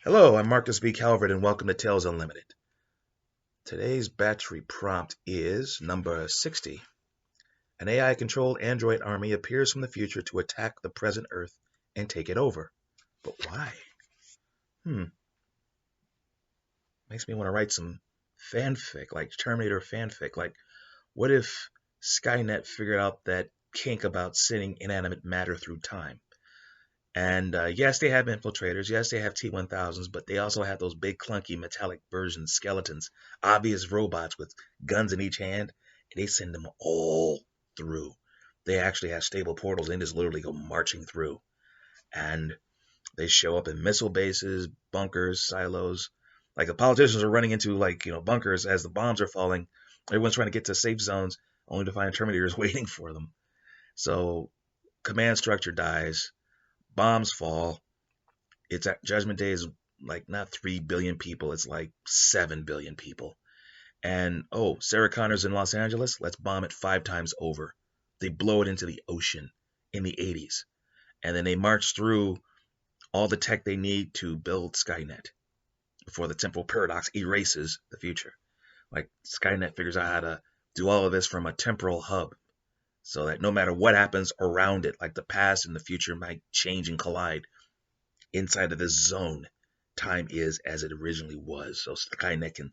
Hello, I'm Marcus B. Calvert, and welcome to Tales Unlimited. Today's battery prompt is number 60. An AI-controlled android army appears from the future to attack the present Earth and take it over. But why? Makes me want to write some fanfic, like Terminator fanfic. Like, what if Skynet figured out that kink about sending inanimate matter through time? And yes, they have infiltrators. Yes, they have T-1000s, but they also have those big, clunky, metallic version skeletons, obvious robots with guns in each hand, and they send them all through. They actually have stable portals and just literally go marching through. And they show up in missile bases, bunkers, silos. Like the politicians are running into bunkers as the bombs are falling. Everyone's trying to get to safe zones, only to find Terminators waiting for them. So command structure dies. Bombs fall. It's at Judgment Day is like not 3 billion people, it's like 7 billion people. And Sarah Connor's in Los Angeles, let's bomb it 5 times over. They blow it into the ocean in the 80s. And then they march through all the tech they need to build Skynet before the temporal paradox erases the future. Like Skynet figures out how to do all of this from a temporal hub so that no matter what happens around it, like the past and the future might change and collide, inside of this zone, time is as it originally was. So Skynet can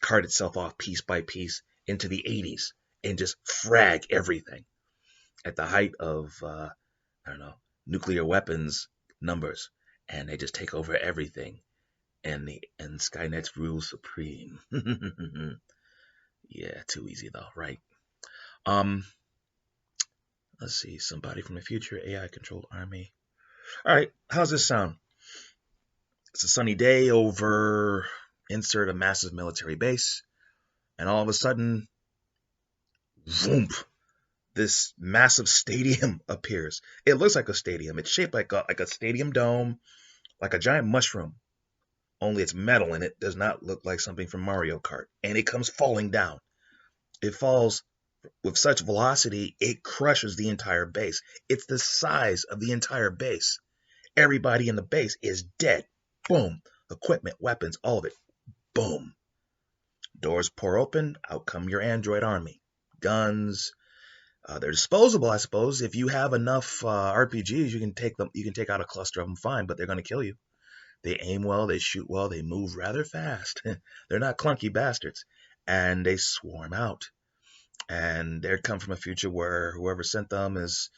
cart itself off piece by piece into the 80s and just frag everything at the height of, nuclear weapons numbers. And they just take over everything. And Skynet rules supreme. Yeah, too easy though, right? Um, let's see. Somebody from the future, AI-controlled army. All right, how's this sound? It's a sunny day over insert a massive military base, and all of a sudden, boom, this massive stadium appears. It looks like a stadium. It's shaped like a stadium dome, like a giant mushroom. Only it's metal and it does not look like something from Mario Kart. And it comes falling down. It falls with such velocity, it crushes the entire base. It's the size of the entire base. Everybody in the base is dead. Boom. Equipment, weapons, all of it. Boom. Doors pour open. Out come your android army. Guns. They're disposable, I suppose. If you have enough RPGs, you can take them. You can take out a cluster of them, fine. But they're going to kill you. They aim well. They shoot well. They move rather fast. They're not clunky bastards, and they swarm out. And they come from a future where whoever sent them is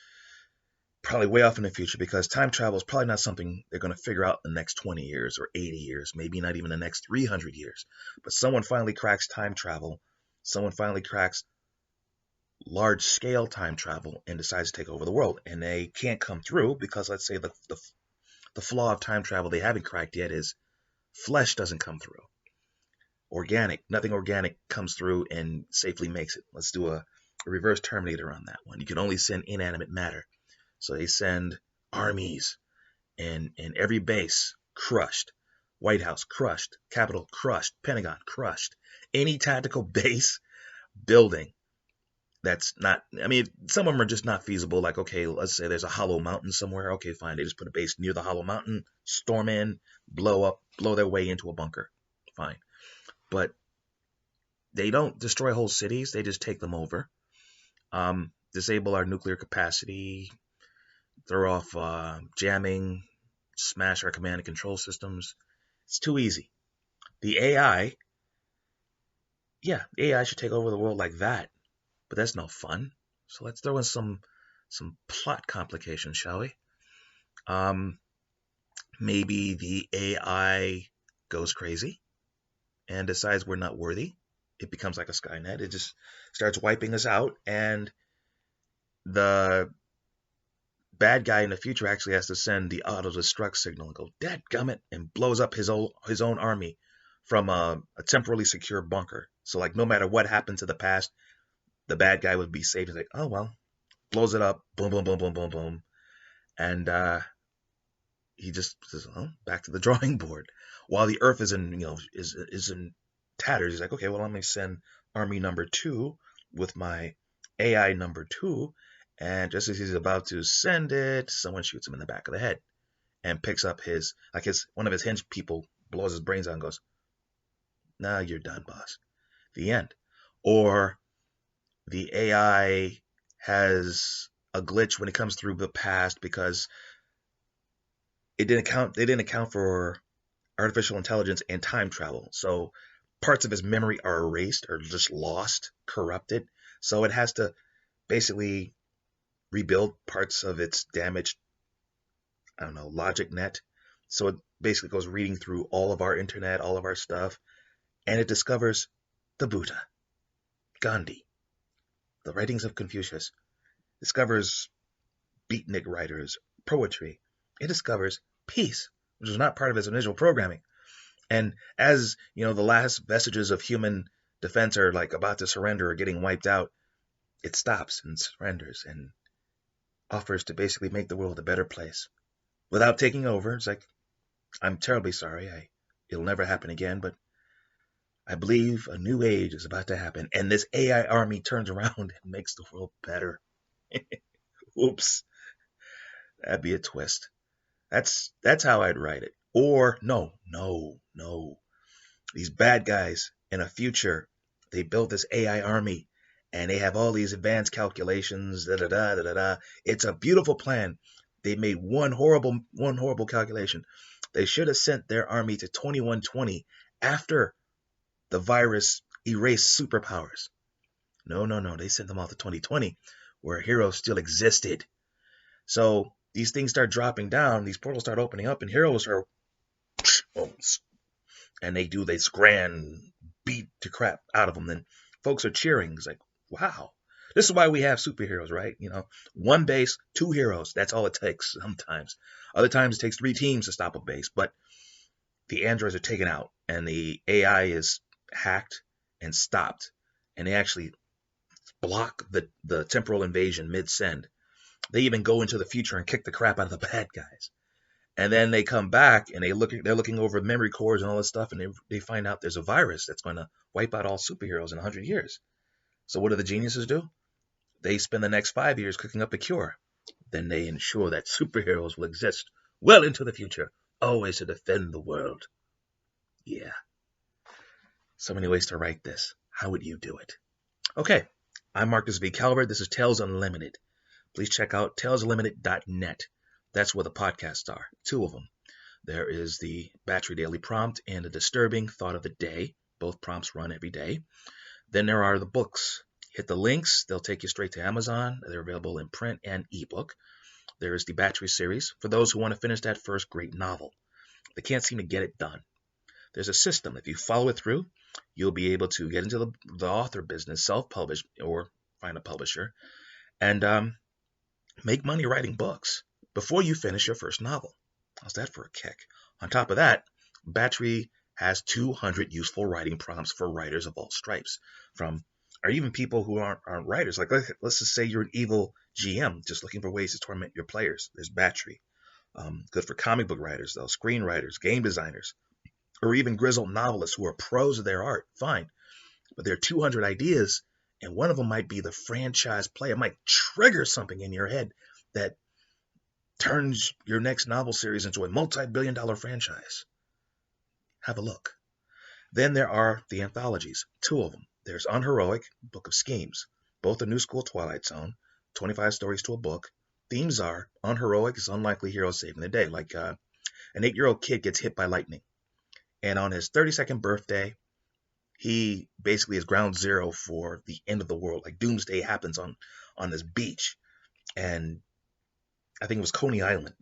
probably way off in the future, because time travel is probably not something they're going to figure out in the next 20 years or 80 years, maybe not even the next 300 years. But someone finally cracks time travel. Someone finally cracks large scale time travel and decides to take over the world. And they can't come through because, let's say, the flaw of time travel they haven't cracked yet is flesh doesn't come through. Nothing organic comes through and safely makes it. Let's do a reverse Terminator on that one. You can only send inanimate matter. So they send armies, and every base crushed. White House crushed. Capitol crushed. Pentagon crushed. Any tactical base building that's not, I mean, some of them are just not feasible. Like, okay, let's say there's a hollow mountain somewhere. Okay, fine. They just put a base near the hollow mountain, storm in, blow their way into a bunker. Fine. But they don't destroy whole cities. They just take them over. Disable our nuclear capacity, throw off jamming, smash our command and control systems. It's too easy. The AI, the AI should take over the world like that, but that's no fun. So let's throw in some plot complications, shall we? Maybe the AI goes crazy and decides we're not worthy. It becomes like a Skynet. It just starts wiping us out, and the bad guy in the future actually has to send the auto-destruct signal and go, dadgummit, and blows up his own army from a temporarily secure bunker. So, like, no matter what happened to the past, the bad guy would be safe. He's like, oh, well, blows it up, boom, boom, boom, boom, boom, boom. And he just says, oh, back to the drawing board. While the Earth is in tatters, he's like, okay, well, let me send army number 2 with my AI number 2. And just as he's about to send it, someone shoots him in the back of the head. and picks up one of his hinge people blows his brains out and goes, "Nah, you're done, boss." The end. Or the AI has a glitch when it comes through the past because they didn't account for artificial intelligence and time travel. So parts of his memory are erased or just lost, corrupted. So it has to basically rebuild parts of its damaged, I don't know, logic net. So it basically goes reading through all of our internet, all of our stuff, and it discovers the Buddha, Gandhi, the writings of Confucius, discovers beatnik writers, poetry. It discovers peace, which was not part of its initial programming. And as you know, the last vestiges of human defense are like about to surrender or getting wiped out, it stops and surrenders and offers to basically make the world a better place without taking over. It's like, I'm terribly sorry. It'll never happen again, but I believe a new age is about to happen. And this AI army turns around and makes the world better. Oops, that'd be a twist. That's how I'd write it. Or no. These bad guys in a future, they built this AI army and they have all these advanced calculations, da da da da da da. It's a beautiful plan. They made one horrible calculation. They should have sent their army to 2120 after the virus erased superpowers. No. They sent them all to 2020 where heroes still existed. So these things start dropping down, these portals start opening up, and heroes are, and they do this grand beat the crap out of them. Then folks are cheering. It's like, wow. This is why we have superheroes, right? You know, one base, two heroes. That's all it takes sometimes. Other times it takes 3 teams to stop a base. But the androids are taken out and the AI is hacked and stopped. And they actually block the temporal invasion mid-send. They even go into the future and kick the crap out of the bad guys. And then they come back and they're looking over memory cores and all this stuff, and they find out there's a virus that's going to wipe out all superheroes in 100 years. So what do the geniuses do? They spend the next 5 years cooking up a cure. Then they ensure that superheroes will exist well into the future, always to defend the world. Yeah. So many ways to write this. How would you do it? Okay. I'm Marcus V. Calvert. This is Tales Unlimited. Please check out talesunlimited.net. That's where the podcasts are, 2 of them. There is the Batchery Daily Prompt and the Disturbing Thought of the Day. Both prompts run every day. Then there are the books. Hit the links. They'll take you straight to Amazon. They're available in print and ebook. There is the Batchery series for those who want to finish that first great novel. They can't seem to get it done. There's a system. If you follow it through, you'll be able to get into the author business, self-publish, or find a publisher, and make money writing books before you finish your first novel. How's that for a kick? On top of that, Batchery has 200 useful writing prompts for writers of all stripes, or even people who aren't writers. Like let's just say you're an evil GM just looking for ways to torment your players. There's Batchery. Good for comic book writers, though, screenwriters, game designers, or even grizzled novelists who are pros of their art. Fine. But there are 200 ideas, and one of them might be the franchise play. It might trigger something in your head that turns your next novel series into a multi-billion-dollar franchise. Have a look. Then there are the anthologies, 2 of them. There's Unheroic, Book of Schemes, both a new school Twilight Zone, 25 stories to a book. Themes are Unheroic is unlikely hero saving the day, like an 8-year-old kid gets hit by lightning. And on his 32nd birthday, he basically is ground zero for the end of the world. Like doomsday happens on this beach. And I think it was Coney Island.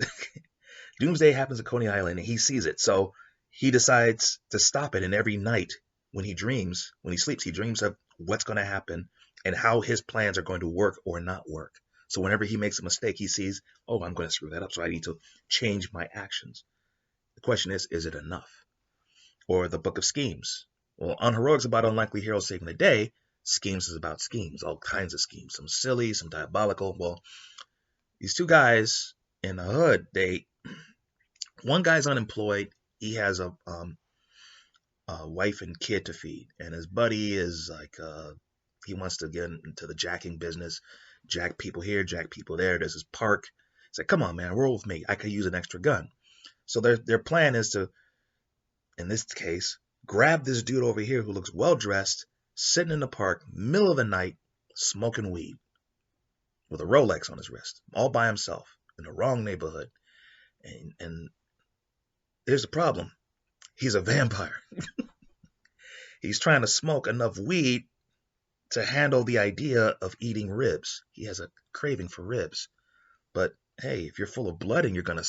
Doomsday happens at Coney Island and he sees it. So he decides to stop it. And every night when he sleeps, he dreams of what's going to happen and how his plans are going to work or not work. So whenever he makes a mistake, he sees, oh, I'm going to screw that up. So I need to change my actions. The question is it enough? Or the Book of Schemes. Well, Unheroic is about unlikely heroes saving the day. Schemes is about schemes, all kinds of schemes, some silly, some diabolical. Well, these 2 guys in the hood, one guy's unemployed. He has a wife and kid to feed, and his buddy is like, he wants to get into the jacking business, jack people here, jack people there. There's this park. It's like, come on, man, roll with me. I could use an extra gun. So their plan is to, in this case, grab this dude over here who looks well dressed, sitting in the park, middle of the night, smoking weed with a Rolex on his wrist, all by himself in the wrong neighborhood. And here's the problem. He's a vampire. He's trying to smoke enough weed to handle the idea of eating ribs. He has a craving for ribs. But hey, if you're full of blood and you're gonna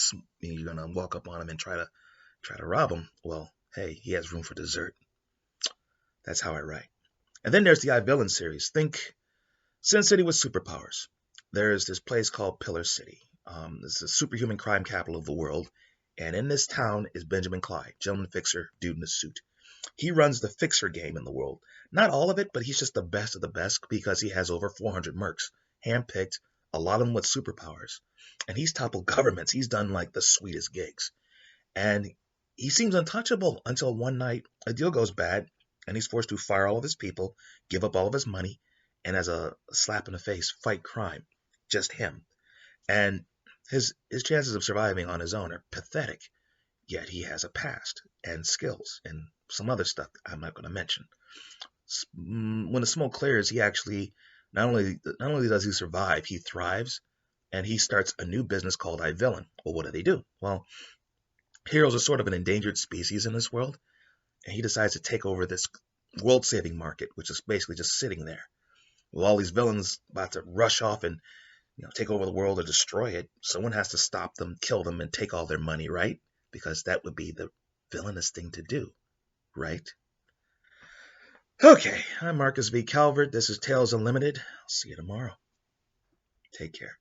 walk up on him and try to rob him, well, hey, he has room for dessert. That's how I write. And then there's the iVillain series. Think Sin City with superpowers. There's this place called Pillar City. It's the superhuman crime capital of the world. And in this town is Benjamin Clyde, gentleman fixer, dude in a suit. He runs the fixer game in the world. Not all of it, but he's just the best of the best because he has over 400 mercs, handpicked, a lot of them with superpowers. And he's toppled governments. He's done like the sweetest gigs. And he seems untouchable until one night a deal goes bad and he's forced to fire all of his people, give up all of his money, and as a slap in the face, fight crime. Just him. And his chances of surviving on his own are pathetic. Yet he has a past and skills and some other stuff I'm not going to mention. When the smoke clears, he actually not only does he survive, he thrives, and he starts a new business called iVillain. Well, what do? Well, heroes are sort of an endangered species in this world, and he decides to take over this world-saving market, which is basically just sitting there. With all these villains about to rush off and take over the world or destroy it, someone has to stop them, kill them, and take all their money, right? Because that would be the villainous thing to do, right? Okay, I'm Marcus V. Calvert. This is Tales Unlimited. I'll see you tomorrow. Take care.